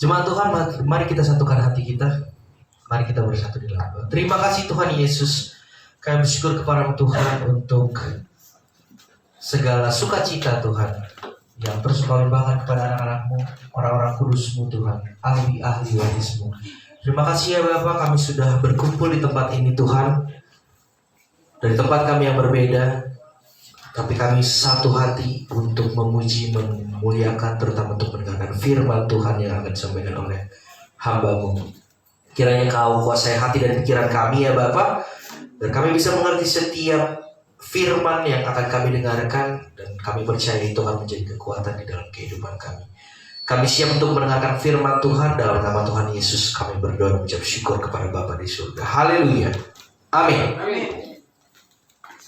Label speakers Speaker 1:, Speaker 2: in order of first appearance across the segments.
Speaker 1: Jemaat Tuhan, mari kita satukan hati kita. Mari kita bersatu di dalam doa. Terima kasih Tuhan Yesus. Kami bersyukur kepada Tuhan untuk segala sukacita Tuhan yang terus Kau limpahkan kepada anak-anak-Mu, orang-orang kudus-Mu Tuhan, ahli-ahli waris-Mu. Terima kasih ya Bapa, kami sudah berkumpul di tempat ini Tuhan. Dari tempat kami yang berbeda, tapi kami satu hati untuk memuji, memuliakan, terutama untuk mendengarkan firman Tuhan yang akan disampaikan oleh hamba-Mu. Kiranya Kau kuasai hati dan pikiran kami ya Bapa, dan kami bisa mengerti setiap firman yang akan kami dengarkan, dan kami percaya itu akan menjadi kekuatan di dalam kehidupan kami. Kami siap untuk mendengarkan firman Tuhan. Dalam nama Tuhan Yesus kami berdoa dan mengucap syukur kepada Bapa di surga. Haleluya. Amin.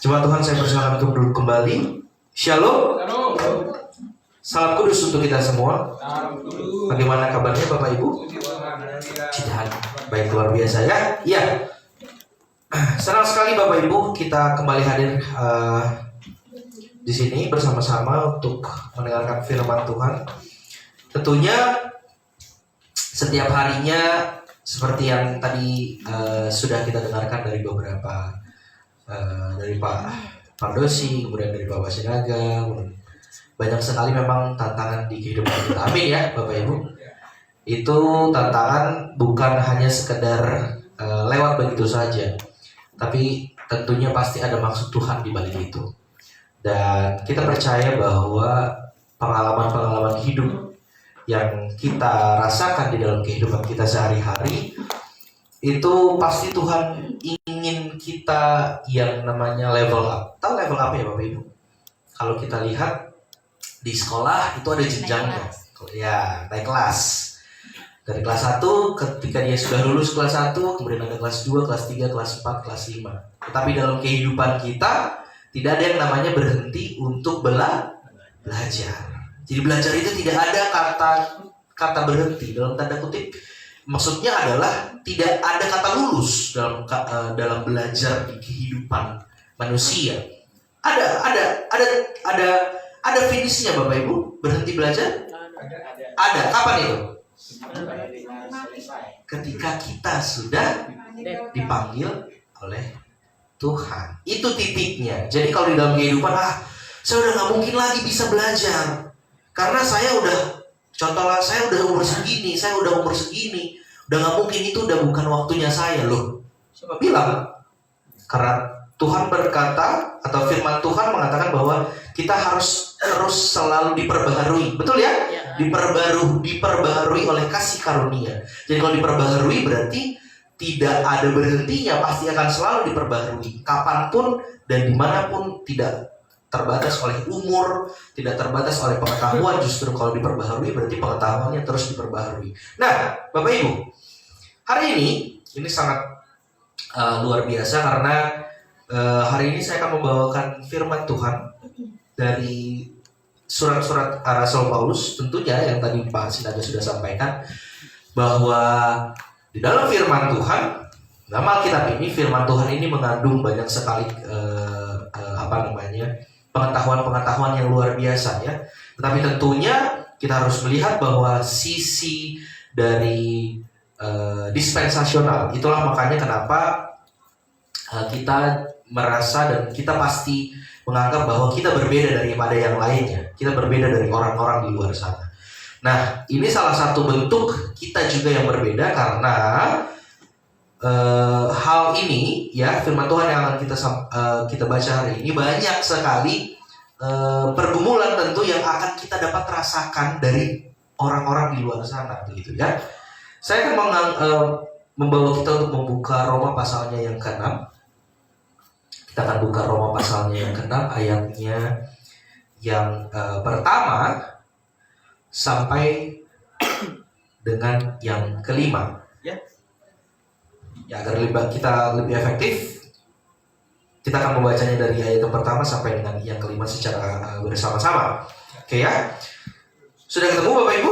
Speaker 1: Jemaat Tuhan, saya persilakan untuk duduk kembali. Shalom. Salam kudus untuk kita semua. Bagaimana kabarnya Bapak Ibu? Puji baik, luar biasa ya. Iya. Senang sekali Bapak Ibu kita kembali hadir di sini bersama-sama untuk mendengarkan firman Tuhan. Tentunya setiap harinya seperti yang tadi sudah kita dengarkan dari beberapa dari Pak Pardosi, kemudian dari Pak Wasinaga, banyak sekali memang tantangan di kehidupan kita. Amin ya Bapak Ibu. Itu tantangan bukan hanya sekedar lewat begitu saja, tapi tentunya pasti ada maksud Tuhan di balik itu. Dan kita percaya bahwa pengalaman-pengalaman hidup yang kita rasakan di dalam kehidupan kita sehari-hari itu pasti Tuhan ingin kita yang namanya level up. Tahu level up ya Bapak Ibu? Kalau kita lihat di sekolah itu ada jenjangnya. Ya, naik kelas. Dari kelas 1 ketika dia sudah lulus kelas 1, kemudian ada kelas 2, kelas 3, kelas 4, kelas 5. Tetapi dalam kehidupan kita tidak ada yang namanya berhenti untuk belajar. Jadi belajar itu tidak ada kata berhenti dalam tanda kutip. Maksudnya adalah tidak ada kata lulus dalam belajar di kehidupan manusia. Ada finishnya Bapak Ibu berhenti belajar? Ada. Kapan itu? Ketika kita sudah dipanggil oleh Tuhan. Itu titiknya. Jadi kalau di dalam kehidupan, saya udah gak mungkin lagi bisa belajar karena saya udah, contohnya saya udah umur segini, udah gak mungkin, itu udah bukan waktunya saya loh. Siapa bilang? Karena Tuhan berkata, atau firman Tuhan mengatakan bahwa kita harus terus selalu diperbaharui. Betul ya? Diperbaharui oleh kasih karunia. Jadi kalau diperbaharui berarti tidak ada berhentinya, pasti akan selalu diperbaharui. Kapanpun dan dimanapun, tidak terbatas oleh umur, tidak terbatas oleh pengetahuan. Justru kalau diperbaharui berarti pengetahuannya terus diperbaharui. Nah, Bapak Ibu, hari ini sangat luar biasa karena hari ini saya akan membawakan firman Tuhan dari surat-surat Rasul Paulus, tentunya yang tadi Pak Sinaga sudah sampaikan bahwa di dalam firman Tuhan, nama Alkitab ini, firman Tuhan ini mengandung banyak sekali pengetahuan-pengetahuan yang luar biasa ya. Tetapi tentunya kita harus melihat bahwa sisi dari dispensasional. Itulah makanya kenapa kita merasa dan kita pasti menganggap bahwa kita berbeda daripada yang lainnya. Kita berbeda dari orang-orang di luar sana. Nah, ini salah satu bentuk kita juga yang berbeda karena hal ini ya, firman Tuhan yang akan kita baca hari ini banyak sekali pergumulan tentu yang akan kita dapat rasakan dari orang-orang di luar sana, begitu ya. Saya akan membawa kita untuk membuka Roma pasalnya yang ke-6. Kita akan buka Roma pasalnya yang ke-6 ayatnya yang pertama sampai dengan yang ke-5 ya, agar kita lebih efektif, kita akan membacanya dari ayat yang pertama sampai dengan yang ke-5 secara bersama-sama. Oke ya, sudah ketemu Bapak Ibu?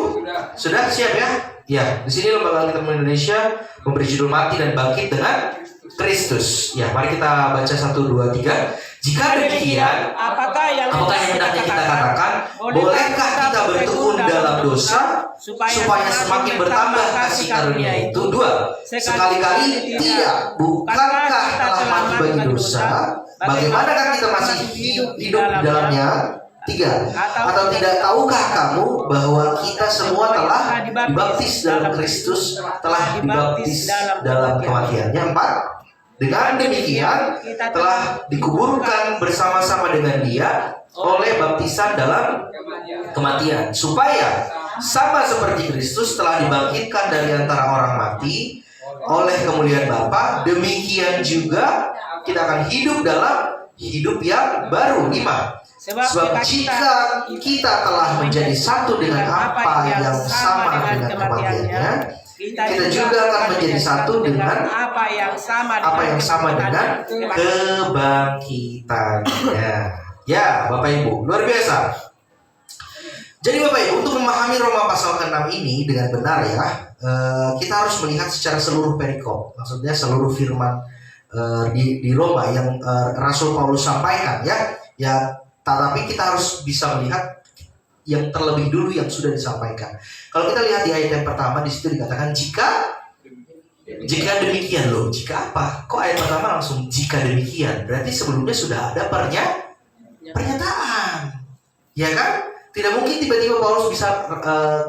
Speaker 1: Sudah siap ya? Ya, di sini Lembaga Alkitab Indonesia memberi judul Mati dan Bangkit dengan Kristus. Ya, mari kita baca 1, 2, 3. Jika demikian, apakah yang hendaknya kita katakan? Bolehkah kita bertekun dalam dosa
Speaker 2: supaya semakin bertambah kasih karunia itu. 2. Sekali-kali tidak, bukankah telah mati bagi dosa, bagaimanakah kita masih hidup di dalamnya? 3. Atau tidak tahukah kamu bahwa kita semua telah dibaptis dalam Kristus, telah dibaptis dalam kematiannya? 4. Dengan demikian telah dikuburkan bersama-sama dengan Dia oleh baptisan dalam kematian, supaya sama seperti Kristus telah dibangkitkan dari antara orang mati oleh kemuliaan Bapa, demikian juga kita akan hidup dalam hidup yang baru. 5. Sebab jika kita telah menjadi satu dengan apa yang sama dengan kematiannya, kita juga akan menjadi satu dengan apa yang sama dengan kebangkitannya. Ya, Bapak Ibu, luar biasa. Jadi Bapak Ibu, untuk memahami Roma pasal ke-6 ini dengan benar ya, kita harus melihat secara seluruh perikop, maksudnya seluruh firman di Roma yang Rasul Paulus sampaikan ya. Tetapi kita harus bisa melihat yang terlebih dulu yang sudah disampaikan. Kalau kita lihat di ayat yang pertama, di situ dikatakan jika demikian. Loh, jika apa? Kok ayat pertama langsung jika demikian? Berarti sebelumnya sudah ada pernyataan, ya kan? Tidak mungkin tiba-tiba Paulus bisa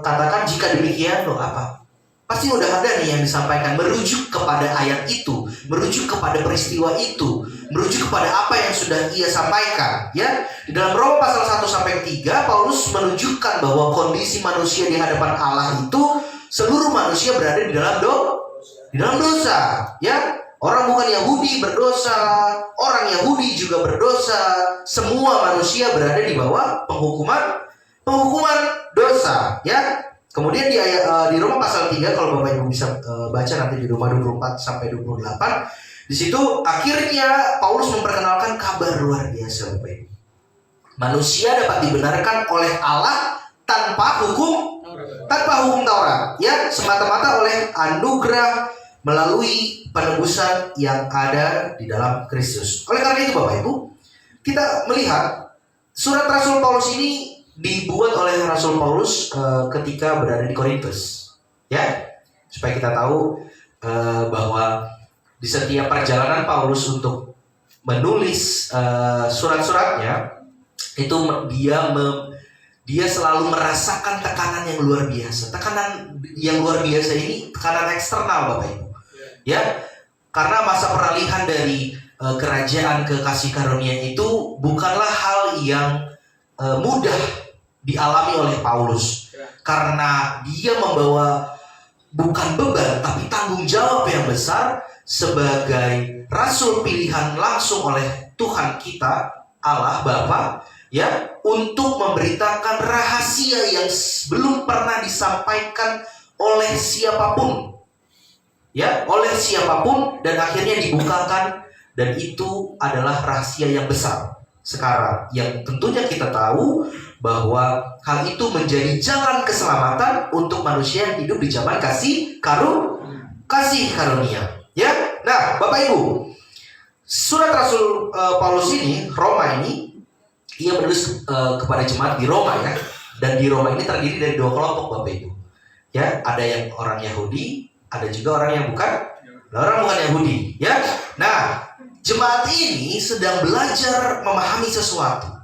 Speaker 2: katakan jika demikian. Loh, apa? Pasti udah ada nih yang disampaikan, merujuk kepada ayat itu, merujuk kepada peristiwa itu, merujuk kepada apa yang sudah ia sampaikan. Ya, di dalam Roma pasal 1 sampai 3, Paulus menunjukkan bahwa kondisi manusia di hadapan Allah itu seluruh manusia berada di dalam dosa. Ya, orang bukan Yahudi berdosa, orang Yahudi juga berdosa. Semua manusia berada di bawah penghukuman dosa. Ya. Kemudian di Roma pasal 3, kalau Bapak Ibu bisa baca nanti di Roma 24 sampai 28, di situ akhirnya Paulus memperkenalkan kabar luar biasa, Bapak Ibu. Manusia dapat dibenarkan oleh Allah tanpa hukum Taurat, ya, semata-mata oleh anugerah melalui penebusan yang ada di dalam Kristus. Oleh karena itu Bapak Ibu, kita melihat surat Rasul Paulus ini dibuat oleh Rasul Paulus ketika berada di Korintus, ya, supaya kita tahu bahwa di setiap perjalanan Paulus untuk menulis surat-suratnya itu dia selalu merasakan tekanan yang luar biasa. Tekanan yang luar biasa ini tekanan eksternal, Bapak Ibu, ya, karena masa peralihan dari kerajaan ke kasih karunia itu bukanlah hal yang mudah dialami oleh Paulus, karena dia membawa bukan beban tapi tanggung jawab yang besar sebagai rasul pilihan langsung oleh Tuhan kita Allah Bapa, ya, untuk memberitakan rahasia yang belum pernah disampaikan oleh siapapun, ya, oleh siapapun, dan akhirnya dibukakan, dan itu adalah rahasia yang besar sekarang yang tentunya kita tahu bahwa hal itu menjadi jalan keselamatan untuk manusia yang hidup di zaman kasih karunia. Ya, nah Bapak Ibu, surat Rasul Paulus ini, Roma ini, ia menulis kepada jemaat di Roma ya, dan di Roma ini terdiri dari 2 kelompok Bapak Ibu. Ya, ada yang orang Yahudi, ada juga orang yang bukan Yahudi. Ya, nah jemaat ini sedang belajar memahami sesuatu.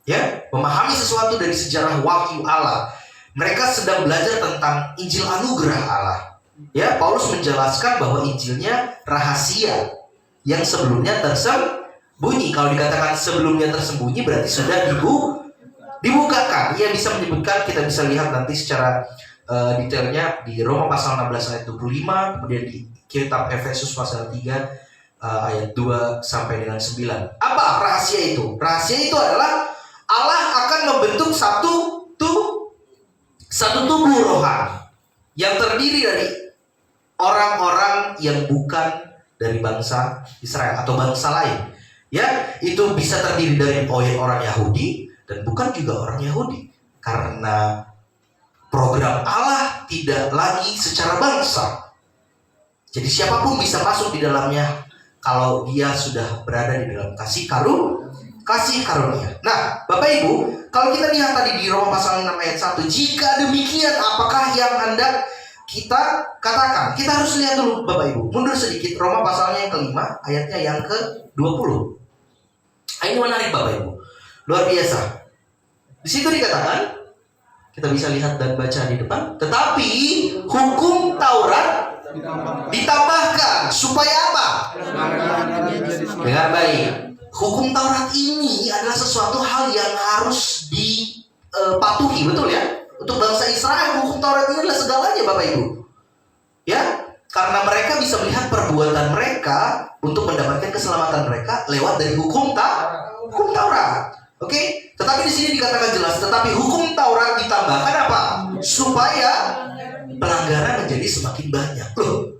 Speaker 2: Ya, memahami sesuatu dari sejarah wahyu Allah. Mereka sedang belajar tentang Injil anugerah Allah. Ya, Paulus menjelaskan bahwa Injilnya rahasia yang sebelumnya tersembunyi. Kalau dikatakan sebelumnya tersembunyi berarti sudah dibukakan. Ia bisa menyebutkan, kita bisa lihat nanti secara detailnya di Roma pasal 16 ayat 25, kemudian di kitab Efesus pasal 3 ayat 2 sampai dengan 9. Apa rahasia itu? Rahasia itu adalah Allah akan membentuk satu tubuh rohani yang terdiri dari orang-orang yang bukan dari bangsa Israel atau bangsa lain. Ya, itu bisa terdiri dari orang Yahudi dan bukan juga orang Yahudi. Karena program Allah tidak lagi secara bangsa. Jadi siapapun bisa masuk di dalamnya kalau dia sudah berada di dalam kasih karunia. Nah, Bapak Ibu, Kalau kita lihat tadi di Roma pasal 6 ayat 1, jika demikian apakah yang hendak kita katakan? Kita harus lihat dulu Bapak Ibu. Mundur sedikit, Roma pasalnya yang kelima, ayatnya yang ke-20. Ini menarik Bapak Ibu. Luar biasa. Di situ dikatakan, kita bisa lihat dan baca di depan, tetapi hukum Taurat ditambahkan supaya apa? Dengar baik. Hukum Taurat ini adalah sesuatu hal yang harus dipatuhi, betul ya? Untuk bangsa Israel, hukum Taurat ini adalah segalanya Bapak Ibu. Ya, karena mereka bisa melihat perbuatan mereka untuk mendapatkan keselamatan mereka lewat dari hukum Taurat. Oke? Tetapi di sini dikatakan jelas, tetapi hukum Taurat ditambahkan apa? Supaya pelanggaran menjadi semakin banyak. Loh,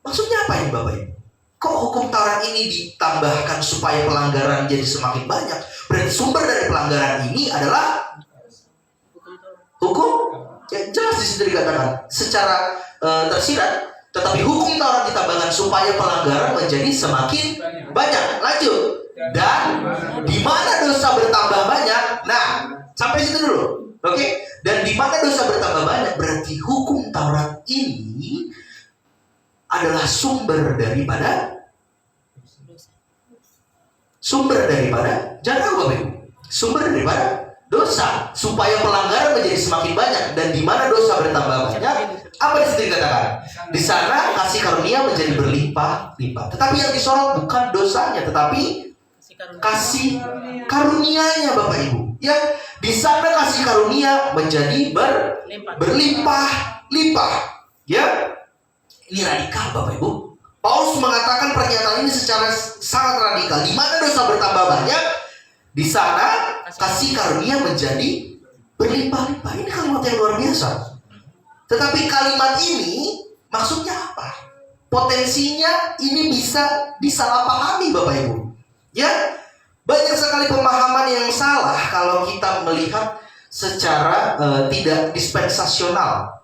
Speaker 2: maksudnya apa ini Bapak Ibu? Kok hukum Taurat ini ditambahkan supaya pelanggaran jadi semakin banyak? Berarti sumber dari pelanggaran ini adalah hukum. Ya, jelas di situ dikatakan secara tersirat. Tetapi hukum Taurat ditambahkan supaya pelanggaran menjadi semakin banyak. Lanjut. Dan di mana dosa bertambah banyak? Nah, sampai situ dulu. Oke? Dan di mana dosa bertambah banyak? Berarti hukum Taurat ini adalah sumber daripada jangan Bapak Ibu, sumber daripada dosa, supaya pelanggaran menjadi semakin banyak. Dan di mana dosa bertambah banyak, apa di situ dikatakan? Di sana kasih karunia menjadi berlimpah-limpah. Tetapi yang disorot bukan dosanya, tetapi kasih karunianya Bapak Ibu. Ya, di sana kasih karunia menjadi berlimpah-limpah. Ya, ini radikal Bapak Ibu. Paulus mengatakan pernyataan ini secara sangat radikal. Di mana dosa bertambah banyak, di sana kasih karunia menjadi berlimpah-limpah. Ini kalimat yang luar biasa. Tetapi kalimat ini maksudnya apa? Potensinya ini bisa disalahpahami Bapak Ibu. Ya, banyak sekali pemahaman yang salah kalau kita melihat secara tidak dispensasional.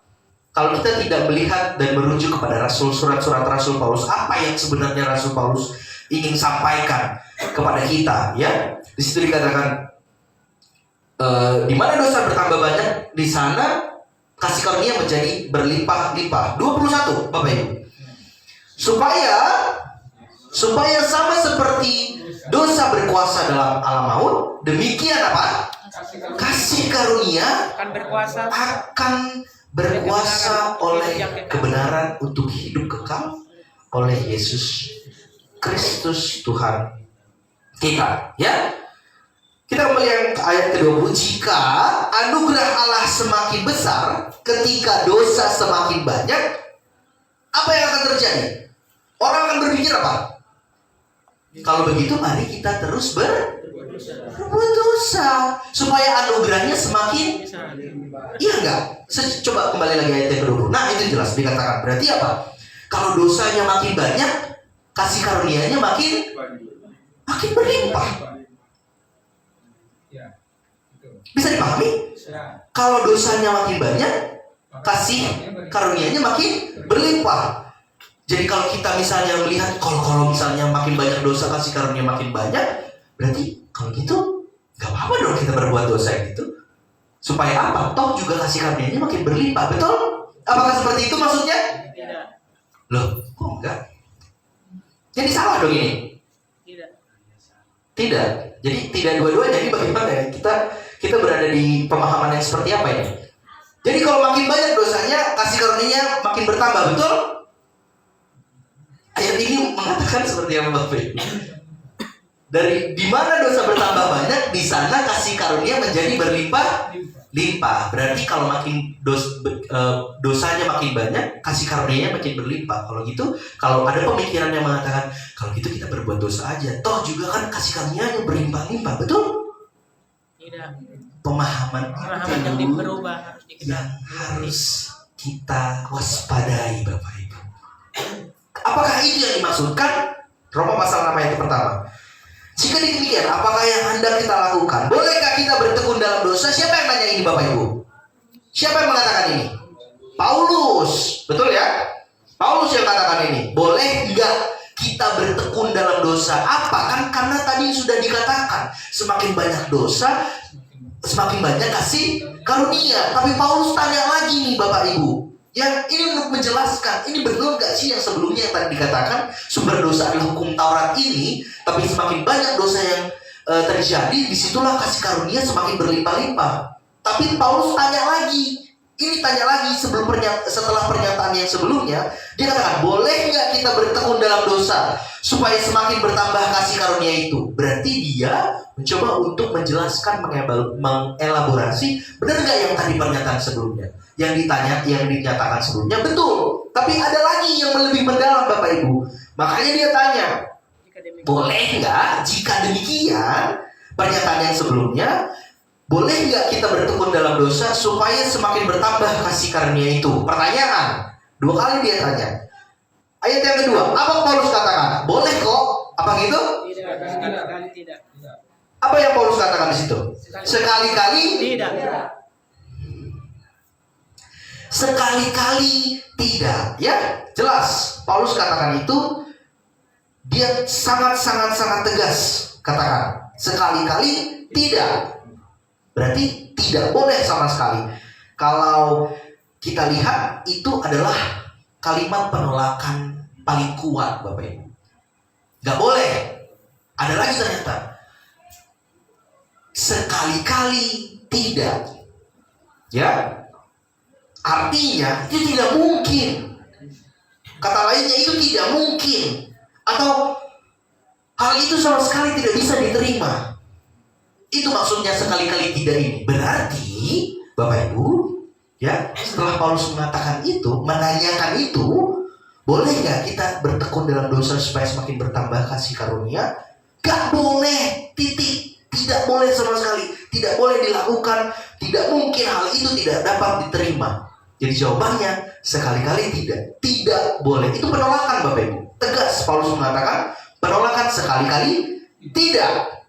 Speaker 2: Kalau kita tidak melihat dan merujuk kepada surat-surat Rasul Paulus, apa yang sebenarnya Rasul Paulus ingin sampaikan kepada kita, ya? Di situ dikatakan, di mana dosa bertambah banyak, di sana kasih karunia menjadi berlimpah-limpah. 21, Bapak Ibu. Supaya sama seperti dosa berkuasa dalam alam maut, demikian apa? Kasih karunia akan berkuasa oleh kebenaran untuk hidup kekal oleh Yesus Kristus Tuhan kita. Ya, kita kembali yang ayat ke-20. Jika anugerah Allah semakin besar ketika dosa semakin banyak, apa yang akan terjadi? Orang akan berpikir apa? Kalau begitu mari kita terus berbuat dosa supaya anugerahnya semakin, iya enggak? Coba kembali lagi ayat yang ke-20. Nah, itu jelas dikatakan. Berarti apa? Kalau dosanya makin banyak, kasih karunia-Nya makin berlimpah. Bisa dipahami? Kalau dosanya makin banyak, kasih karunia-Nya makin berlimpah. Jadi kalau kita misalnya melihat kalau misalnya makin banyak dosa, kasih karunia makin banyak, berarti kalau gitu nggak apa-apa dong kita berbuat dosa gitu. Supaya apa? Toh juga kasih karunia-Nya makin berlimpah, betul? Apakah seperti itu maksudnya?
Speaker 3: Tidak.
Speaker 2: Loh, kok enggak? Jadi salah dong ini? Tidak. Jadi tidak dua-duanya. Jadi bagaimana ya? Kita berada di pemahaman yang seperti apa ini? Jadi kalau makin banyak dosanya, kasih karunia-Nya makin bertambah, betul? Ayat ini mengatakan seperti apa Bapak Ibu? Dari di mana dosa bertambah banyak, di sana kasih karunia menjadi berlimpah-limpah. Berarti kalau makin dosanya makin banyak, kasih karunia-Nya makin berlimpah. Kalau gitu, kalau ada pemikiran yang mengatakan kalau gitu kita berbuat dosa aja, toh juga kan kasih karunia-Nya berlimpah-limpah, betul?
Speaker 3: Tidak.
Speaker 2: Pemahaman
Speaker 3: yang berubah
Speaker 2: yang harus kita waspadai Bapak Ibu. Apakah itu yang dimaksudkan? Roma pasal 6 ayat pertama. Jika demikian, apakah yang hendak kita lakukan? Bolehkah kita bertekun dalam dosa? Siapa yang nanya ini Bapak Ibu? Siapa yang mengatakan ini? Paulus. Betul ya? Paulus yang katakan ini. Boleh enggak kita bertekun dalam dosa? Apa? Kan karena tadi sudah dikatakan, semakin banyak dosa, semakin banyak kasih karunia. Tapi Paulus tanya lagi nih Bapak Ibu, yang ini untuk menjelaskan, ini benar gak sih yang sebelumnya yang tadi dikatakan sumber dosa adalah hukum Taurat ini, tapi semakin banyak dosa yang terjadi, disitulah kasih karunia semakin berlimpah-limpah. Tapi Paulus tanya lagi, setelah pernyataan yang sebelumnya, dia katakan, boleh nggak kita bertekun dalam dosa supaya semakin bertambah kasih karunia itu? Berarti dia mencoba untuk menjelaskan, mengelaborasi, benar nggak yang tadi pernyataan sebelumnya, yang dinyatakan sebelumnya betul. Tapi ada lagi yang lebih mendalam Bapak Ibu. Makanya dia tanya, boleh nggak jika demikian pernyataan yang sebelumnya, boleh nggak kita bertekun dalam dosa supaya semakin bertambah kasih karunia itu? Pertanyaan. 2 kali dia tanya. Ayat yang kedua, apa Paulus katakan? Boleh kok. Apa gitu?
Speaker 3: Tidak.
Speaker 2: Apa yang Paulus katakan di situ? Sekali-kali
Speaker 3: Tidak.
Speaker 2: Sekali-kali tidak. Ya, jelas. Paulus katakan itu, dia sangat tegas katakan. Sekali-kali tidak. Berarti tidak boleh sama sekali. Kalau kita lihat, itu adalah kalimat penolakan paling kuat Bapak Ibu. Gak boleh. Ada lagi ternyata, sekali-kali tidak. Ya, artinya itu tidak mungkin. Kata lainnya, itu tidak mungkin. Atau hal itu sama sekali tidak bisa diterima. Itu maksudnya sekali-kali tidak ini. Berarti Bapak Ibu, ya, setelah Paulus mengatakan itu, menanyakan itu, boleh nggak kita bertekun dalam dosa supaya semakin bertambah kasih karunia? Gak boleh, titik. Tidak boleh sama sekali. Tidak boleh dilakukan. Tidak mungkin hal itu tidak dapat diterima. Jadi jawabannya sekali-kali tidak. Tidak boleh. Itu penolakan Bapak Ibu. Tegas Paulus mengatakan penolakan sekali-kali tidak.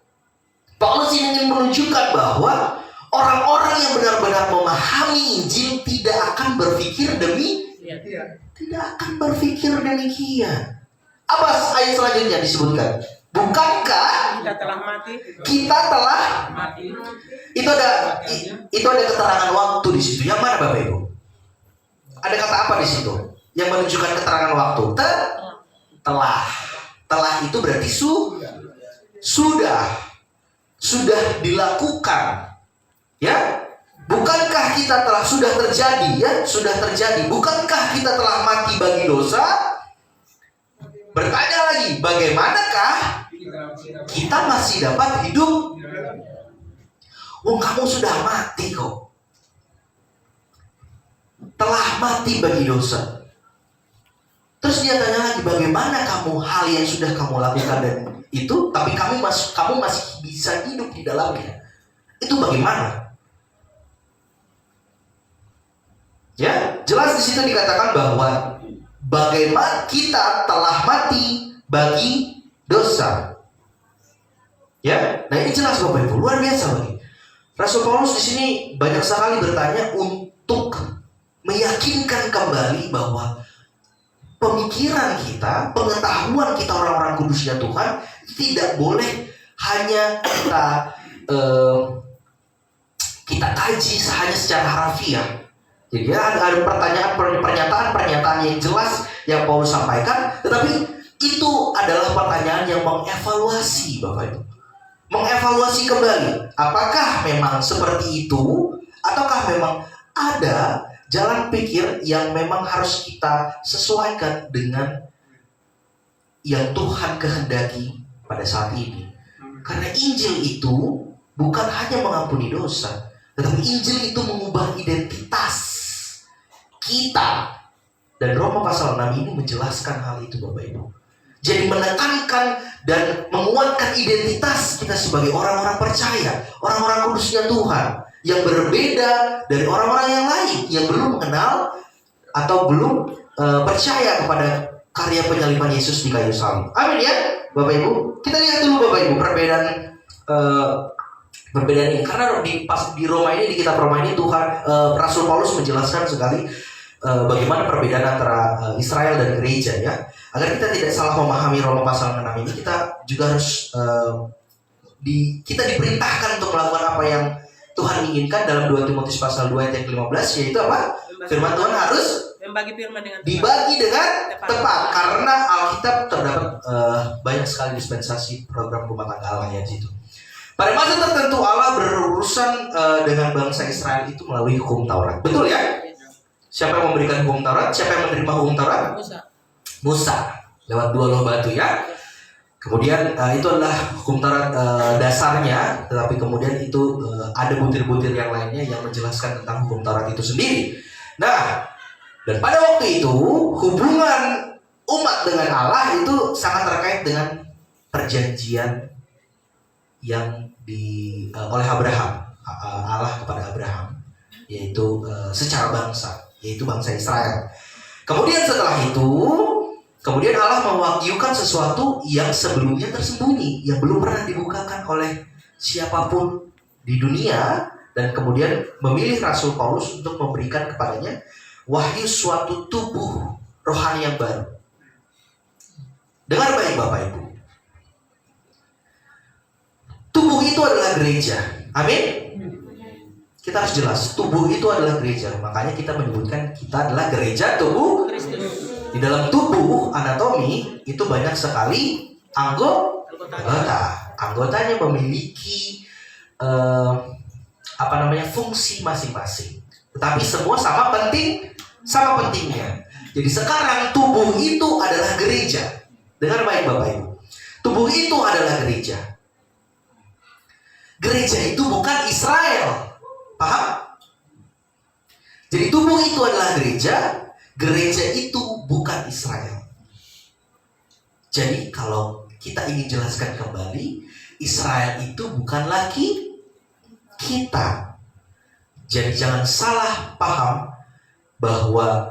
Speaker 2: Paulus ingin menunjukkan bahwa orang-orang yang benar-benar memahami Injil tidak akan berpikir tidak akan berpikir demikian. Apa ayat selanjutnya disebutkan? Bukankah kita telah mati? Itu ada keterangan waktu di situ. Yang mana Bapak Ibu? Ada kata apa di situ yang menunjukkan keterangan waktu? Telah itu berarti sudah dilakukan. Ya, bukankah kita sudah terjadi? Bukankah kita telah mati bagi dosa? Bertanya lagi, bagaimanakah kita masih dapat hidup? Kamu sudah mati kok. Telah mati bagi dosa. Terus dia tanya lagi, bagaimana hal yang sudah kamu lakukan dan itu, tapi kamu masih bisa hidup di dalamnya. Itu bagaimana? Ya, jelas di situ dikatakan bahwa bagaimana kita telah mati bagi dosa. Ya, nah ini jelas Bapak Ibu, luar biasa lagi. Rasul Paulus di sini banyak sekali bertanya untuk meyakinkan kembali bahwa pemikiran kita, pengetahuan kita orang-orang kudusnya Tuhan tidak boleh hanya kita kaji hanya secara harfiah. Jadi ada pernyataan yang jelas yang Paulus sampaikan, tetapi itu adalah pertanyaan yang mengevaluasi Bapak Ibu. Mengevaluasi kembali, apakah memang seperti itu ataukah memang ada jalan pikir yang memang harus kita sesuaikan dengan yang Tuhan kehendaki pada saat ini. Karena Injil itu bukan hanya mengampuni dosa, tetapi Injil itu mengubah identitas kita. Dan Roma pasal 6 ini menjelaskan hal itu Bapak Ibu. Jadi menekankan dan menguatkan identitas kita sebagai orang-orang percaya, orang-orang kudusnya Tuhan, yang berbeda dari orang-orang yang lain yang belum mengenal atau belum percaya kepada karya penyaliban Yesus di kayu salib. Amin ya Bapak Ibu. Kita lihat dulu Bapak Ibu perbedaan ini, karena di Roma ini, di kitab Roma ini Tuhan Rasul Paulus menjelaskan sekali bagaimana perbedaan antara Israel dan gereja, ya. Agar kita tidak salah memahami Roma pasal 6 ini, kita juga harus kita diperintahkan untuk melakukan apa yang Tuhan Tuhan inginkan dalam 2 Timotius pasal 2 ayat yang 15, yaitu apa? Firman Tuhan harus
Speaker 3: membagi firman dengan tepat.
Speaker 2: dibagi dengan tepat, karena Alkitab terdapat banyak sekali dispensasi program rumah tangga Allah ya di situ. Pada masa tertentu Allah berurusan dengan bangsa Israel itu melalui hukum Taurat. Betul ya? Siapa yang memberikan hukum Taurat? Siapa yang menerima hukum Taurat? Musa lewat 2 loh batu ya. Kemudian itu adalah hukum Taurat dasarnya, tetapi kemudian itu ada butir-butir yang lainnya yang menjelaskan tentang hukum Taurat itu sendiri. Nah, dan pada waktu itu hubungan umat dengan Allah itu sangat terkait dengan perjanjian yang oleh Abraham, Allah kepada Abraham, yaitu secara bangsa, yaitu bangsa Israel. Kemudian setelah itu, kemudian Allah mewahyukan sesuatu yang sebelumnya tersembunyi, yang belum pernah dibukakan oleh siapapun di dunia, dan kemudian memilih Rasul Paulus untuk memberikan kepadanya wahyu suatu tubuh rohani yang baru. Dengar baik Bapak Ibu. Tubuh itu adalah gereja. Amin. Kita harus jelas, tubuh itu adalah gereja. Makanya kita menyebutkan kita adalah gereja tubuh
Speaker 3: Kristus.
Speaker 2: Di dalam tubuh anatomi itu banyak sekali anggota. Anggotanya memiliki fungsi masing-masing. Tetapi semua sama pentingnya. Jadi sekarang tubuh itu adalah gereja. Dengar baik Bapak Ibu. Tubuh itu adalah gereja. Gereja itu bukan Israel. Paham? Jadi tubuh itu adalah gereja. Gereja itu bukan Israel. Jadi kalau kita ingin jelaskan kembali, Israel itu bukan lagi kita. Jadi jangan salah paham bahwa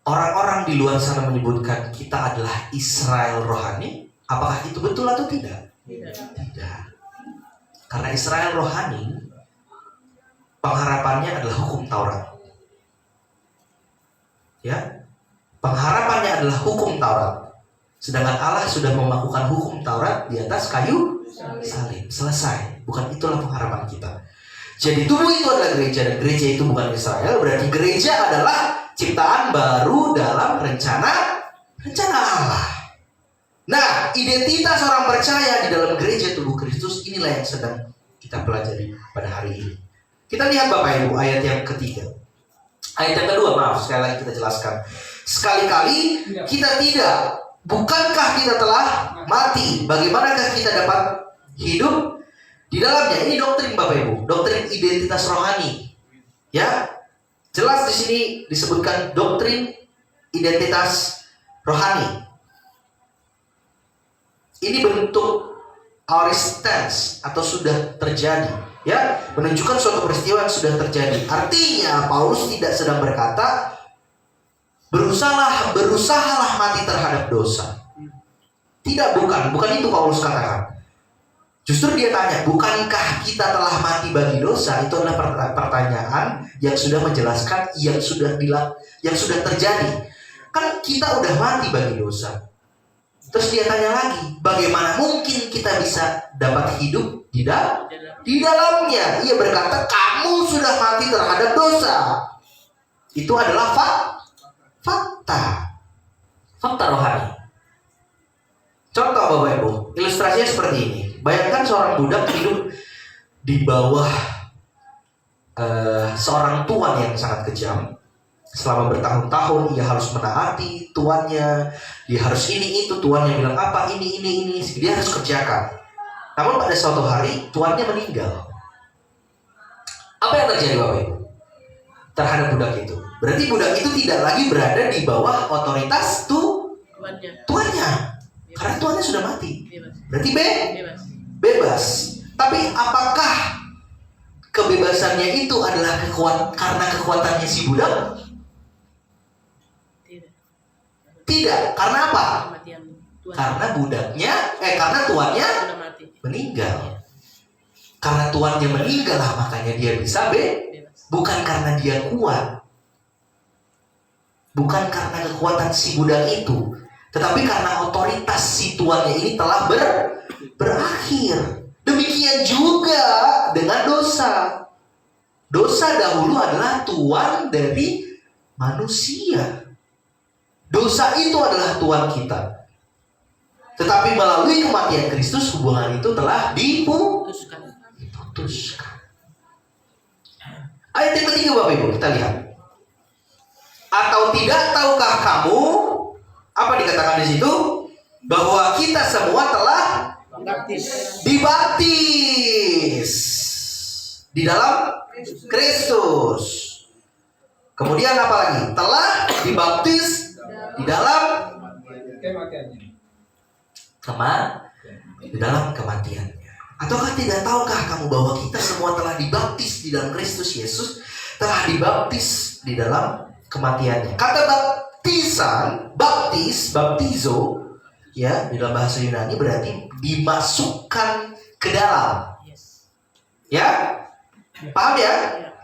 Speaker 2: orang-orang di luar sana menyebutkan kita adalah Israel rohani. Apakah itu betul atau tidak? Tidak. Karena Israel rohani, pengharapannya adalah hukum Taurat. Ya, pengharapannya adalah hukum Taurat. Sedangkan Allah sudah melakukan hukum Taurat di atas kayu salib. Selesai. Bukan itulah pengharapan kita. Jadi tubuh itu adalah gereja, dan gereja itu bukan Israel. Berarti gereja adalah ciptaan baru dalam rencana Allah. Nah, identitas orang percaya di dalam gereja tubuh Kristus inilah yang sedang kita pelajari pada hari ini. Kita lihat Bapak Ibu ayat yang ketiga. Ayat yang kedua, maaf, sekali lagi kita jelaskan. Sekali-kali kita tidak. Bukankah kita telah mati? Bagaimanakah kita dapat hidup di dalamnya? Ini doktrin Bapak Ibu, doktrin identitas rohani. Ya, jelas di sini disebutkan doktrin identitas rohani. Ini bentuk aorist tense atau sudah terjadi, ya, menunjukkan suatu peristiwa yang sudah terjadi. Artinya Paulus tidak sedang berkata berusahalah mati terhadap dosa. Tidak, bukan itu Paulus katakan. Justru dia tanya, bukankah kita telah mati bagi dosa? Itu adalah pertanyaan yang sudah menjelaskan yang sudah terjadi. Kan kita udah mati bagi dosa. Terus dia tanya lagi, bagaimana mungkin kita bisa dapat hidup di dalamnya? Ia berkata, kamu sudah mati terhadap dosa. Itu adalah fakta rohani. Contoh Bapak Ibu, ilustrasinya seperti ini. Bayangkan seorang budak hidup di bawah seorang tuan yang sangat kejam. Selama bertahun-tahun ia harus menaati tuannya, dia harus ini itu, tuannya bilang apa, ini, dia harus kerjakan. Namun pada suatu hari tuannya meninggal. Apa yang terjadi Bapak Ibu terhadap budak itu? Berarti budak itu tidak lagi berada di bawah otoritas tuannya. Karena tuannya sudah mati. Berarti bebas. Tapi apakah kebebasannya itu adalah karena kekuatannya si budak? Tidak. Karena apa? Karena karena tuannya meninggal. Karena tuannya meninggal lah makanya dia bisa bukan karena dia kuat. Bukan karena kekuatan si budak itu, tetapi karena otoritas si tuannya ini telah berakhir. Demikian juga dengan dosa. Dosa dahulu adalah tuan dari manusia. Dosa itu adalah tuan kita. Tetapi melalui kematian Kristus, hubungan itu telah diputuskan. Ayat yang ketiga Bapak Ibu, kita lihat. Atau tidak tahukah kamu, apa dikatakan di situ? Bahwa kita semua telah dibaptis di dalam Kristus. Kemudian apa lagi? Telah dibaptis di dalam kematiannya. Ataukah tidak tahukah kamu bahwa kita semua telah dibaptis di dalam Kristus Yesus, telah dibaptis di dalam kematiannya. Kata baptisan, baptizo, ya, di dalam bahasa Yunani berarti dimasukkan ke dalam. Ya? Paham ya?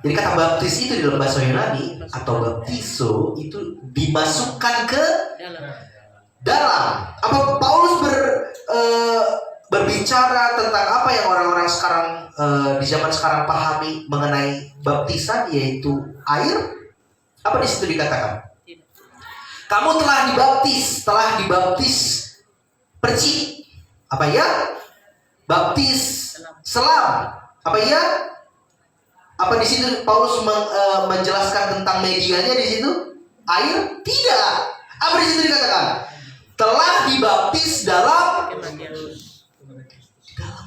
Speaker 2: Jadi kata baptis itu di dalam bahasa Yunani atau baptizo itu dimasukkan ke dalam. Apa Paulus berbicara tentang apa yang orang-orang sekarang di zaman sekarang pahami mengenai baptisan, yaitu air? Apa di situ dikatakan? Kamu telah dibaptis perci. Apa ya? Baptis selam. Apa ya? Apa di situ Paulus menjelaskan tentang medianya di situ? Air? Tidak. Apa di situ dikatakan? Telah dibaptis dalam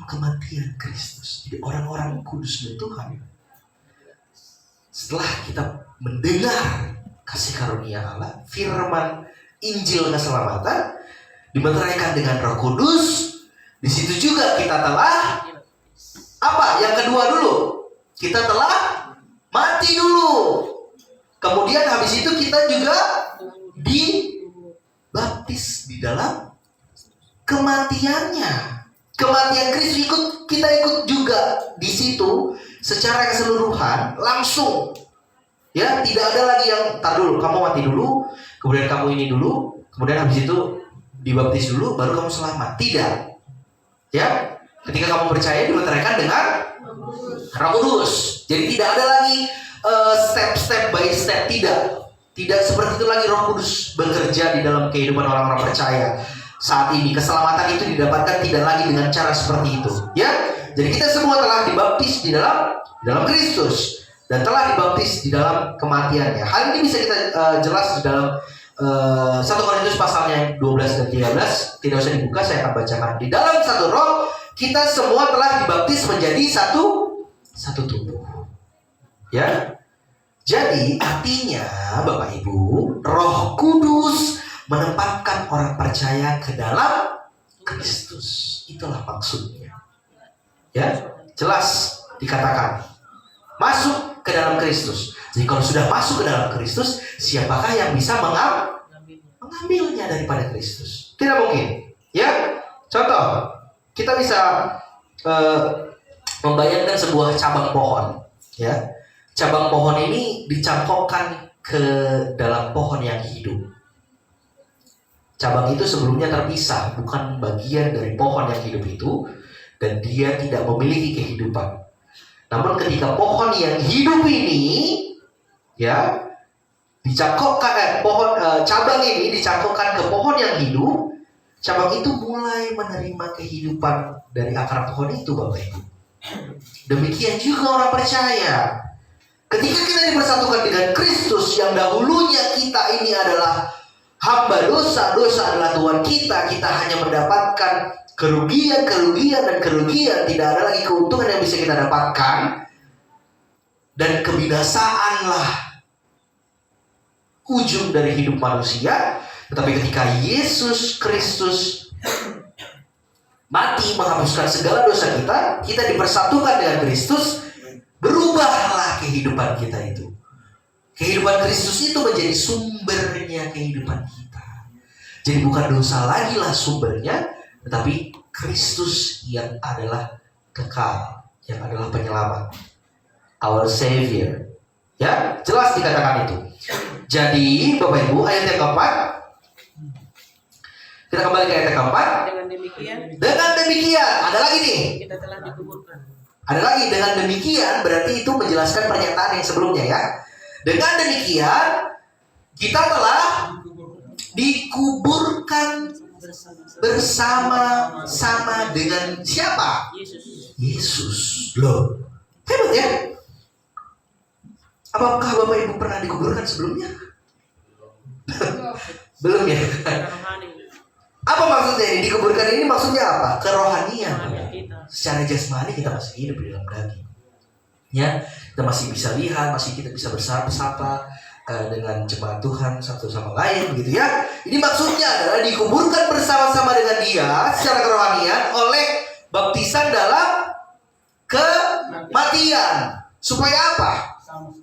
Speaker 2: kematian Kristus. Jadi orang-orang kudus Tuhan, setelah kita mendengar kasih karunia Allah, firman Injil keselamatan, dimeteraikan dengan Roh Kudus, di situ juga kita telah apa? Yang kedua dulu, kita telah mati dulu. Kemudian habis itu kita juga dibaptis di dalam kematiannya. Kematian Kristus kita ikut juga di situ secara keseluruhan, langsung. Ya, tidak ada lagi yang tar dulu, kamu mati dulu, kemudian kamu ini dulu, kemudian habis itu dibaptis dulu, baru kamu selamat. Tidak. Ya, ketika kamu percaya dimeteraikan dengan Roh Kudus. Jadi tidak ada lagi step by step, tidak seperti itu lagi. Roh Kudus bekerja di dalam kehidupan orang-orang percaya saat ini. Keselamatan itu didapatkan tidak lagi dengan cara seperti itu. Ya, jadi kita semua telah dibaptis di dalam Kristus dan telah dibaptis di dalam kematiannya. Hal ini bisa kita jelas di dalam 1 Korintus pasalnya 12 dan 13. Tidak usah dibuka, saya akan bacakan. Di dalam satu roh kita semua telah dibaptis menjadi satu tubuh. Ya. Jadi artinya Bapak Ibu, Roh Kudus menempatkan orang percaya ke dalam Kristus. Itulah maksudnya. Ya, jelas dikatakan masuk ke dalam Kristus. Jadi kalau sudah masuk ke dalam Kristus, siapakah yang bisa mengambilnya daripada Kristus? Tidak mungkin. Ya, contoh, kita bisa membayangkan sebuah cabang pohon. Ya, cabang pohon ini dicangkokkan ke dalam pohon yang hidup. Cabang itu sebelumnya terpisah, bukan bagian dari pohon yang hidup itu, dan dia tidak memiliki kehidupan. Namun ketika pohon yang hidup ini, ya, dicangkokkan cabang ini dicangkokkan ke pohon yang hidup, cabang itu mulai menerima kehidupan dari akar pohon itu, Bapak Ibu. Demikian juga orang percaya. Ketika kita dipersatukan dengan Kristus, yang dahulunya kita ini adalah hamba dosa adalah Tuhan kita hanya mendapatkan kerugian, tidak ada lagi keuntungan yang bisa kita dapatkan, dan kebinasaanlah ujung dari hidup manusia. Tetapi ketika Yesus Kristus mati menghapuskan segala dosa kita dipersatukan dengan Kristus, berubahlah kehidupan kita itu. Kehidupan Kristus itu menjadi sumbernya kehidupan kita. Jadi bukan dosa lagi lah sumbernya, tetapi Kristus yang adalah kekal, yang adalah penyelamat, our Savior. Ya, jelas dikatakan itu. Jadi Bapak Ibu, ayat yang keempat, kita kembali ke ayat yang keempat.
Speaker 3: Dengan demikian,
Speaker 2: ada lagi nih.
Speaker 3: kita telah dikuburkan.
Speaker 2: Ada lagi, dengan demikian berarti itu menjelaskan pernyataan yang sebelumnya ya. Dengan demikian kita telah dikuburkan bersama-sama dengan siapa? Yesus. Loh, hebat ya. Apakah Bapak Ibu pernah dikuburkan sebelumnya? Belum ya. Apa maksudnya ini? Dikuburkan ini maksudnya apa? Kerohanian. Secara jasmani kita masih hidup di dalam daging. Ya, kita masih bisa lihat, masih kita bisa bersapa dengan jemaat Tuhan satu sama lain begitu ya. Ini maksudnya adalah dikuburkan bersama-sama dengan Dia secara kerohanian oleh baptisan dalam kematian. Supaya apa?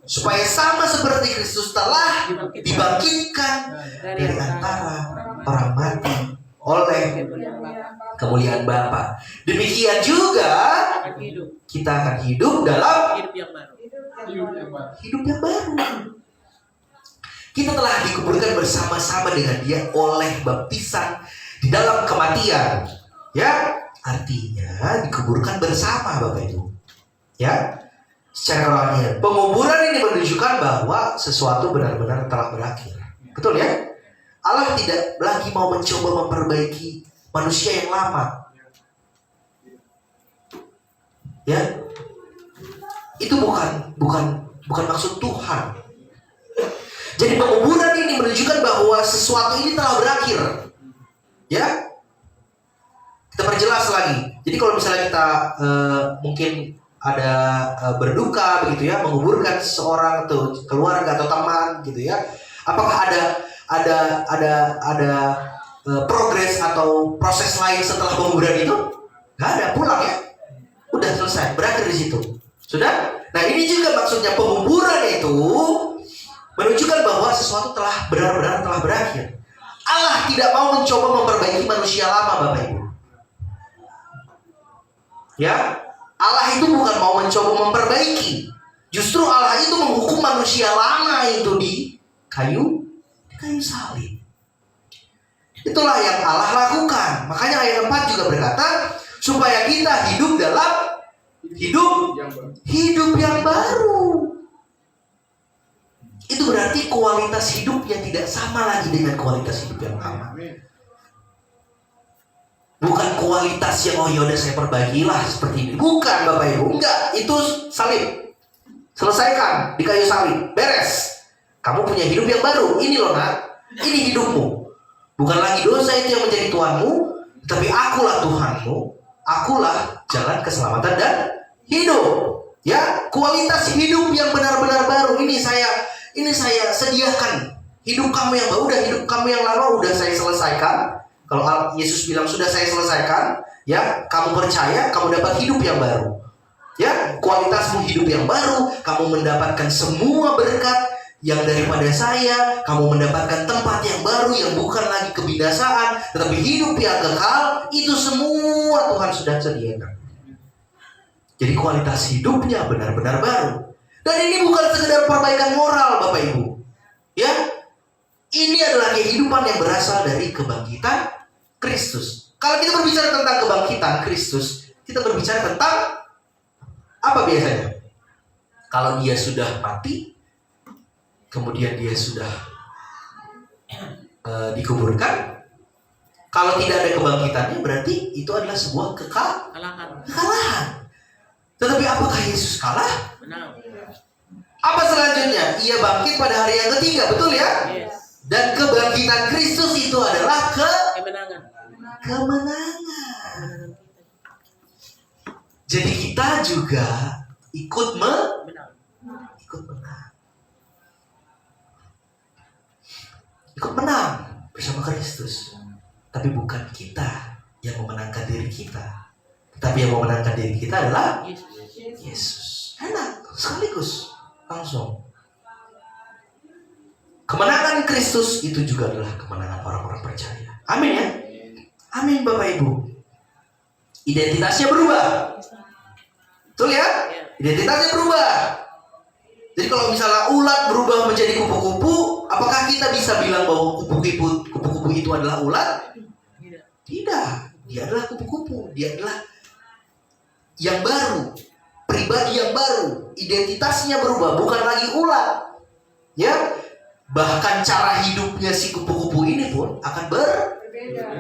Speaker 2: Supaya sama seperti Kristus telah dibangkitkan dari antara orang mati oleh kemuliaan Bapa. Demikian juga kita akan hidup dalam hidup yang baru. Kita telah dikuburkan bersama-sama dengan Dia oleh baptisan di dalam kematian. Ya, artinya dikuburkan bersama Bapak Ibu. Ya, secara rohani. Penguburan ini menunjukkan bahwa sesuatu benar-benar telah berakhir. Betul ya? Allah tidak lagi mau mencoba memperbaiki manusia yang lama. Ya, itu bukan maksud Tuhan. Jadi penguburan ini menunjukkan bahwa sesuatu ini telah berakhir. Ya, kita perjelas lagi. Jadi kalau misalnya kita mungkin ada berduka begitu ya, menguburkan seseorang atau keluarga atau teman gitu ya, apakah ada progres atau proses lain setelah penguburan itu? Nggak ada, pulang ya, udah selesai, berakhir di situ. Sudah? Nah ini juga maksudnya penguburan itu menunjukkan bahwa sesuatu telah benar-benar telah berakhir. Allah tidak mau mencoba memperbaiki manusia lama, Bapak Ibu. Ya, Allah itu bukan mau mencoba memperbaiki. Justru Allah itu menghukum manusia lama itu di kayu salib. Itulah yang Allah lakukan. Makanya ayat 4 juga berkata, supaya kita hidup dalam hidup yang baru. Itu berarti kualitas hidupnya tidak sama lagi dengan kualitas hidup yang lama. Bukan kualitas yang yaudah saya perbaikilah seperti ini. Bukan Bapak Ibu, enggak. Itu salib. Selesaikan di kayu salib, beres. Kamu punya hidup yang baru. Ini loh nak, ini hidupmu. Bukan lagi dosa itu yang menjadi Tuhanmu, tapi akulah Tuhanmu. Akulah jalan keselamatan dan hidup. Ya, kualitas hidup yang benar-benar baru. Ini saya sediakan. Hidup kamu yang baru, udah hidup kamu yang lama udah saya selesaikan. Kalau Yesus bilang sudah saya selesaikan, ya, kamu percaya, kamu dapat hidup yang baru. Ya, kualitasmu hidup yang baru, kamu mendapatkan semua berkat yang daripada saya, kamu mendapatkan tempat yang baru yang bukan lagi kebinasaan, tetapi hidup yang kekal. Itu semua Tuhan sudah sediakan. Jadi kualitas hidupnya benar-benar baru. Dan ini bukan sekedar perbaikan moral Bapak Ibu. Ya, ini adalah kehidupan yang berasal dari kebangkitan Kristus. Kalau kita berbicara tentang kebangkitan Kristus, kita berbicara tentang apa biasanya? Kalau dia sudah mati, kemudian dia sudah dikuburkan. Kalau tidak ada kebangkitannya, berarti itu adalah sebuah kekalahan. Tetapi apakah Yesus kalah?
Speaker 3: Benar.
Speaker 2: Apa selanjutnya? Ia bangkit pada hari yang ketiga, betul ya?
Speaker 3: Yes.
Speaker 2: Dan kebangkitan Kristus itu adalah
Speaker 3: Kemenangan.
Speaker 2: Jadi kita juga ikut menang. Ikut menang bersama Kristus. Tapi bukan kita yang memenangkan diri kita, tetapi yang memenangkan diri kita adalah Yesus. Enak, sekaligus, langsung. Kemenangan Kristus itu juga adalah kemenangan orang-orang percaya. Amin ya. Amin Bapak Ibu. Identitasnya berubah. Betul ya? Identitasnya berubah. Jadi kalau misalnya ulat berubah menjadi kupu-kupu, apakah kita bisa bilang bahwa kupu-kupu itu adalah ulat? Tidak. Dia adalah kupu-kupu. Dia adalah yang baru. pribadi yang baru, identitasnya berubah, bukan lagi ulat. Ya, bahkan cara hidupnya si kupu-kupu ini pun akan berbeda.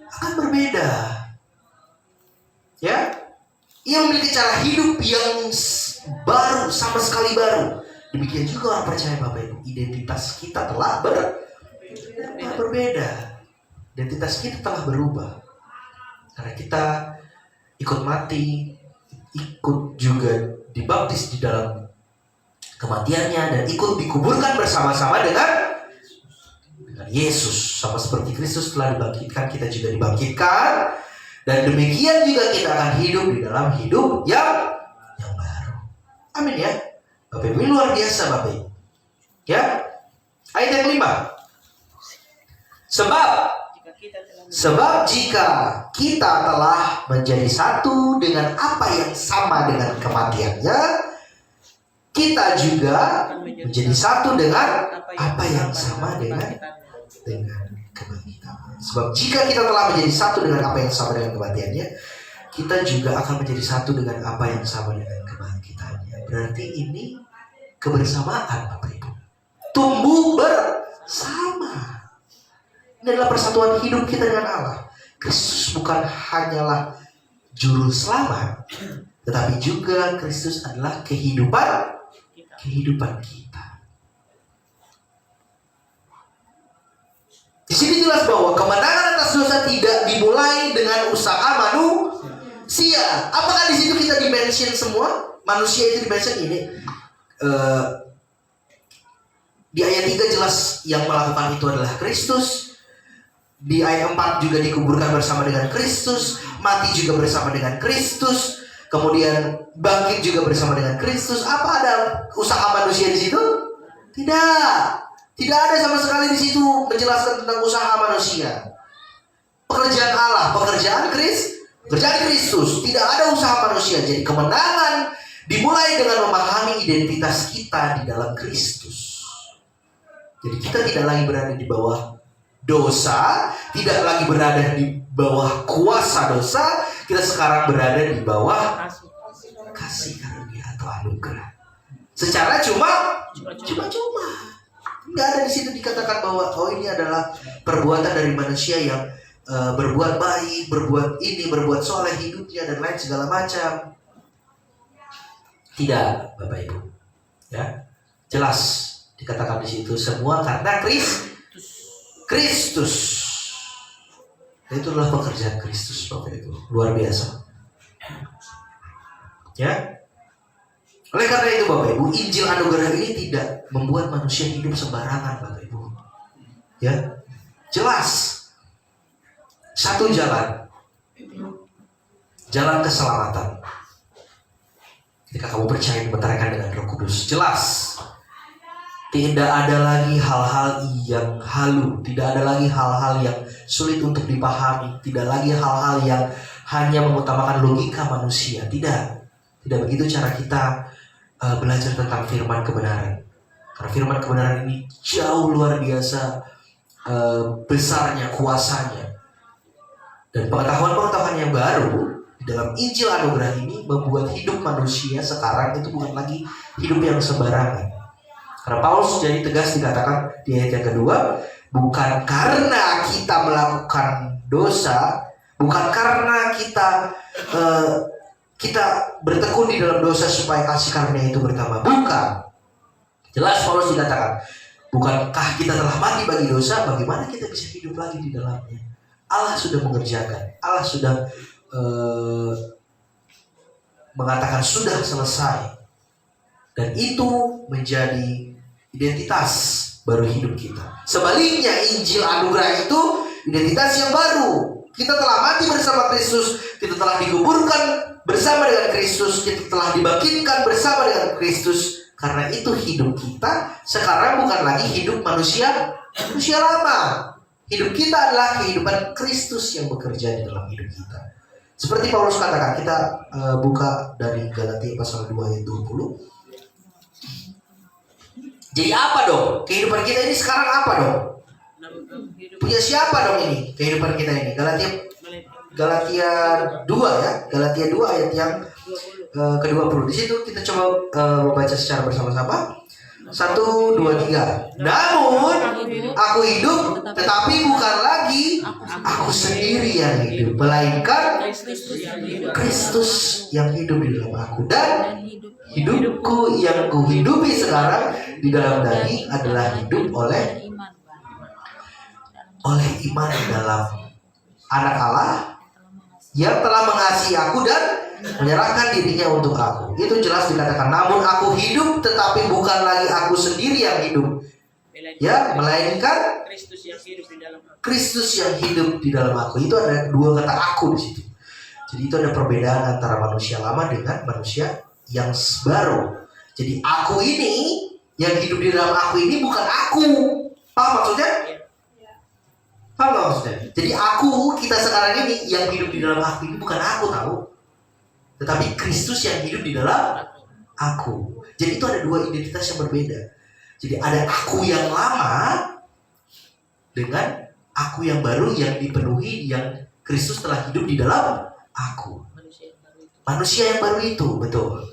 Speaker 2: Akan berbeda. Ya, ia memiliki cara hidup yang baru, sama sekali baru. Demikian juga orang percaya Bapak Ibu, identitas kita telah berbeda. Identitas kita telah berubah. Karena kita ikut mati, ikut juga dibaptis di dalam kematiannya, dan ikut dikuburkan bersama-sama dengan Yesus. Sama seperti Kristus telah dibangkitkan, kita juga dibangkitkan. Dan demikian juga kita akan hidup di dalam hidup yang baru. Amin ya. Bapak Ibu, ini luar biasa Bapak Ibu. Ya. Ayat yang 5. Sebab jika kita telah menjadi satu dengan apa yang sama dengan kematiannya, kita juga menjadi satu dengan apa yang sama dengan kebangkitan. Sebab jika kita telah menjadi satu dengan apa yang sama dengan kematiannya, kita juga akan menjadi satu dengan apa yang sama dengan kebangkitannya. Berarti ini kebersamaan Bapak Ibu. Tumbuh bersama. Ini adalah persatuan hidup kita dengan Allah. Kristus bukan hanyalah juru selamat, tetapi juga Kristus adalah kehidupan kita. Di sini jelas bahwa kemenangan atas dosa tidak dimulai dengan usaha manusia. Apakah di situ kita dimention semua? Manusia itu dimention ini. Di ayat 3 jelas yang melakukan itu adalah Kristus. Di ayat 4 juga dikuburkan bersama dengan Kristus, mati juga bersama dengan Kristus, kemudian bangkit juga bersama dengan Kristus. Apa ada usaha manusia di situ? Tidak ada sama sekali di situ menjelaskan tentang usaha manusia. Pekerjaan Allah, pekerjaan Kristus. Tidak ada usaha manusia. Jadi kemenangan dimulai dengan memahami identitas kita di dalam Kristus. Jadi kita tidak lagi berada di bawah dosa, tidak lagi berada di bawah kuasa dosa. Kita sekarang berada di bawah kasih karunia atau anugerah. Secara cuma. Nggak ada di situ dikatakan bahwa ini adalah perbuatan dari manusia yang berbuat baik, berbuat ini, berbuat soleh hidupnya dan lain segala macam. Tidak, Bapak Ibu. Ya, jelas dikatakan di situ semua karena Kristus. Itu adalah pekerjaan Kristus, Bapak Ibu. Luar biasa. Ya. Oleh karena itu Bapak Ibu, Injil anugerah ini tidak membuat manusia hidup sembarangan Bapak Ibu. Ya. Jelas. Satu jalan. Jalan keselamatan. Ketika kamu percaya dibentarkan dengan Roh Kudus, jelas. Tidak ada lagi hal-hal yang halu, tidak ada lagi hal-hal yang sulit untuk dipahami, tidak lagi hal-hal yang hanya mengutamakan logika manusia. Tidak begitu cara kita belajar tentang firman kebenaran. Karena firman kebenaran ini jauh luar biasa besarnya, kuasanya. Dan pengetahuan-pengetahuan yang baru di dalam Injil anugerah ini membuat hidup manusia sekarang itu bukan lagi hidup yang sembarangan. Karena Paulus jadi tegas dikatakan di ayat yang kedua, bukan karena kita melakukan dosa, bukan karena kita bertekun di dalam dosa supaya kasih karunia itu bertambah. Bukan. Jelas Paulus dikatakan, bukankah kita telah mati bagi dosa, bagaimana kita bisa hidup lagi di dalamnya? Allah sudah mengerjakan, Allah sudah mengatakan sudah selesai. Dan itu menjadi identitas baru hidup kita. Sebaliknya Injil anugerah itu identitas yang baru. Kita telah mati bersama Kristus, kita telah dikuburkan bersama dengan Kristus, kita telah dibangkitkan bersama dengan Kristus. Karena itu hidup kita sekarang bukan lagi hidup manusia lama. Hidup kita adalah kehidupan Kristus yang bekerja di dalam hidup kita. Seperti Paulus katakan, kita buka dari Galatia pasal 2 ayat 20. Jadi apa dong? Kehidupan kita ini sekarang apa dong? Punya siapa dong ini? Kehidupan kita ini. Galatia Galatia 2 ya. Galatia 2 ayat yang
Speaker 3: 20.
Speaker 2: ke-20. Di situ kita coba membaca secara bersama-sama. 1, 2, 3. Namun aku hidup, tetapi bukan lagi aku sendiri yang hidup, melainkan Kristus yang hidup di dalam aku. Dan hidupku yang kuhidupi sekarang di dalam daging adalah hidup oleh iman dalam Anak Allah yang telah mengasihi aku dan menyerahkan dirinya untuk aku. Itu jelas dikatakan, namun aku hidup, tetapi bukan lagi aku sendiri yang hidup, ya, melainkan
Speaker 3: Kristus yang hidup di dalam aku.
Speaker 2: Kristus yang hidup di dalam aku. Itu ada dua kata aku di situ. Jadi itu ada perbedaan antara manusia lama dengan manusia yang baru. Jadi aku ini yang hidup di dalam aku ini bukan aku. Paham maksudnya? Paham gak maksudnya? Jadi aku, kita sekarang ini yang hidup di dalam aku ini bukan aku, tahu, tetapi Kristus yang hidup di dalam aku. Jadi itu ada dua identitas yang berbeda. Jadi ada aku yang lama dengan aku yang baru yang dipenuhi, yang Kristus telah hidup di dalam aku. Manusia yang baru itu, betul.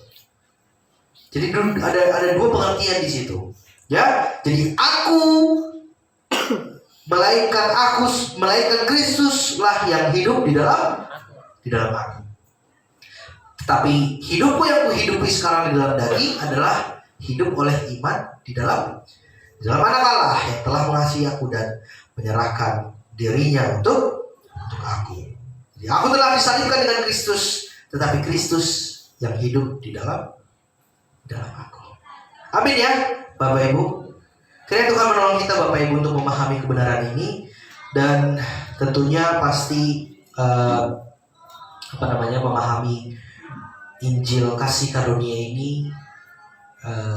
Speaker 2: Jadi ada dua pengertian di situ. Ya, jadi aku melainkan Kristuslah yang hidup di dalam aku. Tapi hidupku yang kuhidupi sekarang di dalam daging adalah hidup oleh iman di dalam Anak Allah yang telah mengasihi aku dan menyerahkan dirinya untuk aku. Jadi aku telah disalibkan dengan Kristus, tetapi Kristus yang hidup di dalam aku. Amin ya, Bapak Ibu. Kiranya Tuhan menolong kita, Bapak Ibu, untuk memahami kebenaran ini, dan tentunya pasti memahami Injil kasih karunia ini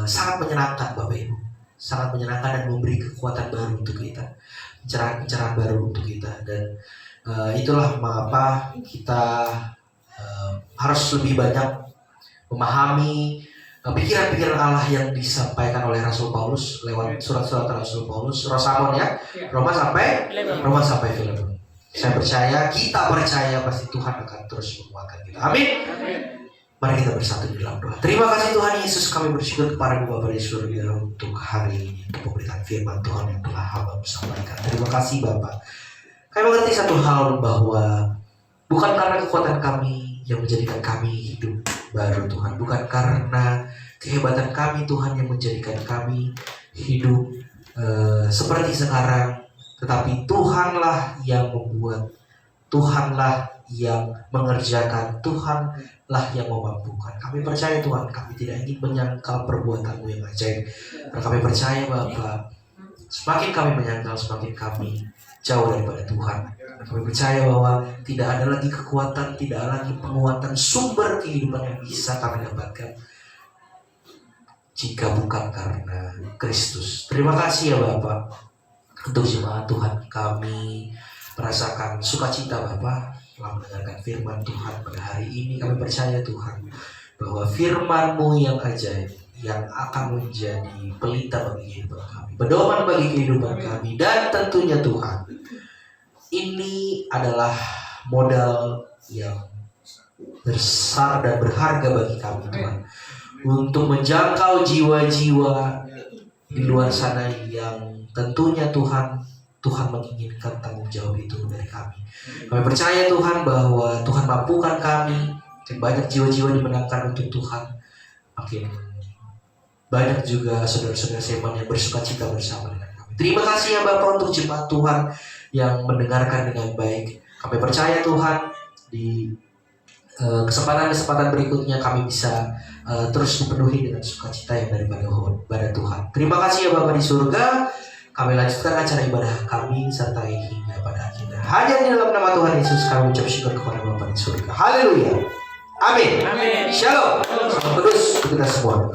Speaker 2: sangat menyenangkan, Bapak Ibu, sangat menyenangkan dan memberi kekuatan baru untuk kita, pencerahan baru untuk kita. Dan itulah mengapa kita harus lebih banyak memahami pikiran-pikiran Allah yang disampaikan oleh Rasul Paulus lewat surat-surat Rasul Paulus, Rosamon ya, Roma sampai Filemon. Kita percaya pasti Tuhan akan terus menguatkan kita. Amin. Mari kita bersatu di dalam doa. Terima kasih Tuhan Yesus, kami bersyukur kepada Bapa di surga untuk hari ini, untuk pemberitaan firman Tuhan yang telah hamba sampaikan. Terima kasih Bapa. Kami mengerti satu hal, bahwa bukan karena kekuatan kami yang menjadikan kami hidup baru Tuhan, bukan karena kehebatan kami Tuhan yang menjadikan kami hidup seperti sekarang, tetapi Tuhanlah yang membuat, Tuhanlah yang mengerjakan, Tuhanlah yang memampukan. Kami percaya Tuhan, kami tidak ingin menyangkal perbuatan-Mu yang ajaib. Dan kami percaya Bapa, semakin kami menyangkal, semakin kami jauh daripada Tuhan. Kami percaya bahwa tidak ada lagi kekuatan, tidak ada lagi penguatan, sumber kehidupan yang bisa kami dapatkan jika bukan karena Kristus. Terima kasih ya Bapak, untuk jemaat Tuhan kami merasakan sukacita Bapak telah mendengarkan firman Tuhan pada hari ini. Kami percaya Tuhan bahwa firman-Mu yang ajaib, yang akan menjadi pelita bagi kehidupan kami, pedoman bagi kehidupan kami, dan tentunya Tuhan, ini adalah modal yang besar dan berharga bagi kami Tuhan, untuk menjangkau jiwa-jiwa di luar sana yang tentunya Tuhan menginginkan tanggung jawab itu dari kami. Kami percaya Tuhan bahwa Tuhan mampukan kami, makin banyak jiwa-jiwa dimenangkan untuk Tuhan, makin banyak juga saudara-saudara seiman yang bersukacita bersama dengan kami. Terima kasih ya Bapak untuk jemaat Tuhan yang mendengarkan dengan baik. Kami percaya Tuhan di kesempatan-kesempatan berikutnya kami bisa terus dipenuhi dengan sukacita yang daripada Tuhan. Terima kasih ya Bapa di surga. Kami lanjutkan acara ibadah kami sampai hingga pada akhirnya. Hanya di dalam nama Tuhan Yesus kami ucap syukur kepada Bapa di surga. Haleluya. Amin. Shalom. Salam kudus kita semua.